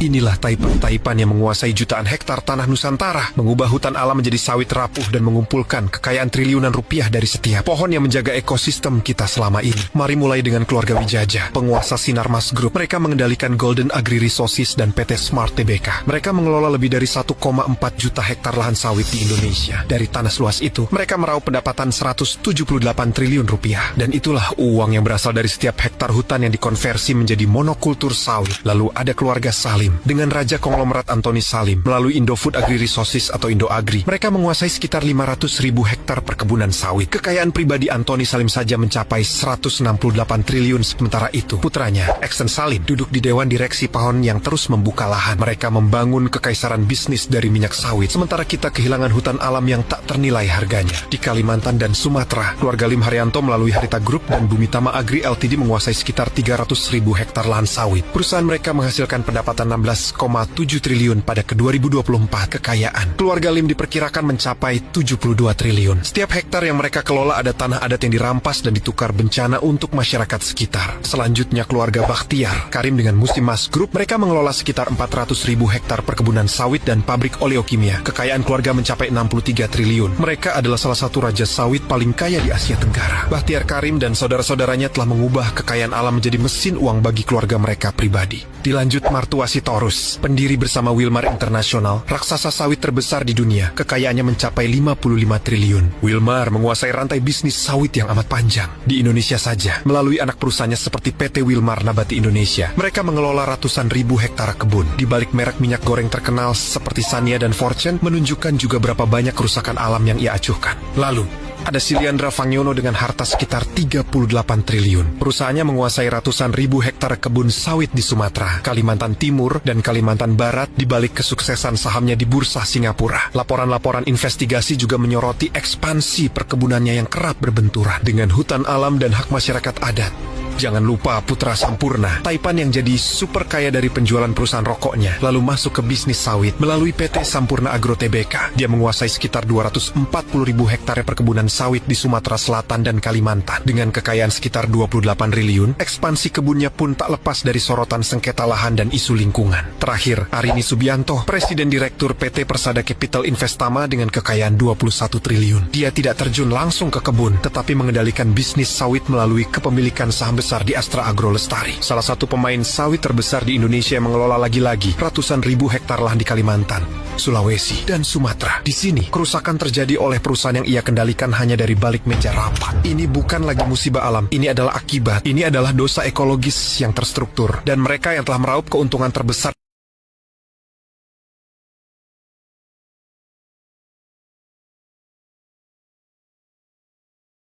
Inilah taipan-taipan yang menguasai jutaan hektar tanah Nusantara, mengubah hutan alam menjadi sawit rapuh dan mengumpulkan kekayaan triliunan rupiah dari setiap pohon yang menjaga ekosistem kita selama ini. Mari mulai dengan keluarga Wijaya, penguasa Sinarmas Group. Mereka mengendalikan Golden Agri Resources dan PT Smart Tbk. Mereka mengelola lebih dari 1,4 juta hektar lahan sawit di Indonesia. Dari tanah seluas itu, mereka meraup pendapatan 178 triliun rupiah. Dan itulah uang yang berasal dari setiap hektar hutan yang dikonversi menjadi monokultur sawit. Lalu ada keluarga Salim dengan Raja Konglomerat Antoni Salim melalui Indofood Agri Resources atau Indoagri. Mereka menguasai sekitar 500.000 hektar perkebunan sawit. Kekayaan pribadi Antoni Salim saja mencapai 168 triliun. Sementara itu, putranya, Eksen Salim, duduk di Dewan Direksi Pahon yang terus membuka lahan. Mereka membangun kekaisaran bisnis dari minyak sawit. Sementara kita kehilangan hutan alam yang tak ternilai harganya. Di Kalimantan dan Sumatera, keluarga Lim Haryanto melalui Harita Group dan Bumitama Agri Ltd menguasai sekitar 300.000 hektar lahan sawit. Perusahaan mereka menghasilkan pendapatan 16,7 triliun pada ke 2024. Kekayaan keluarga Lim diperkirakan mencapai 72 triliun. Setiap hektar yang mereka kelola ada tanah adat yang dirampas dan ditukar bencana untuk masyarakat sekitar. Selanjutnya keluarga Bakhtiar Karim dengan Musimas Group. Mereka mengelola sekitar 400.000 hektar perkebunan sawit dan pabrik oleokimia. Kekayaan keluarga mencapai 63 triliun. Mereka adalah salah satu raja sawit paling kaya di Asia Tenggara. Bakhtiar Karim dan saudara-saudaranya telah mengubah kekayaan alam menjadi mesin uang bagi keluarga mereka pribadi. Dilanjut Martua Sitorus, pendiri bersama Wilmar International, raksasa sawit terbesar di dunia. Kekayaannya mencapai 55 triliun. Wilmar menguasai rantai bisnis sawit yang amat panjang. Di Indonesia saja, melalui anak perusahaannya seperti PT Wilmar Nabati Indonesia, mereka mengelola ratusan ribu hektar kebun. Di balik merek minyak goreng terkenal seperti Sania dan Fortune, menunjukkan juga berapa banyak kerusakan alam yang ia acuhkan. Lalu, ada Siliandra Fangyono dengan harta sekitar 38 triliun. Perusahaannya menguasai ratusan ribu hektar kebun sawit di Sumatera, Kalimantan Timur, dan Kalimantan Barat. Di balik kesuksesan sahamnya di Bursa Singapura, laporan-laporan investigasi juga menyoroti ekspansi perkebunannya yang kerap berbenturan dengan hutan alam dan hak masyarakat adat. Jangan lupa Putra Sampurna, taipan yang jadi super kaya dari penjualan perusahaan rokoknya, lalu masuk ke bisnis sawit melalui PT Sampurna Agro Tbk. Dia menguasai sekitar 240.000 hektar perkebunan sawit di Sumatera Selatan dan Kalimantan. Dengan kekayaan sekitar 28 triliun, ekspansi kebunnya pun tak lepas dari sorotan sengketa lahan dan isu lingkungan. Terakhir, Arini Subianto, Presiden Direktur PT Persada Capital Investama dengan kekayaan 21 triliun. Dia tidak terjun langsung ke kebun, tetapi mengendalikan bisnis sawit melalui kepemilikan saham besar di Astra Agro Lestari, salah satu pemain sawit terbesar di Indonesia yang mengelola lagi-lagi ratusan ribu hektar lahan di Kalimantan, Sulawesi, dan Sumatera. Di sini, kerusakan terjadi oleh perusahaan yang ia kendalikan hanya dari balik meja rapat. Ini bukan lagi musibah alam, ini adalah akibat. Ini adalah dosa ekologis yang terstruktur, dan mereka yang telah meraup keuntungan terbesar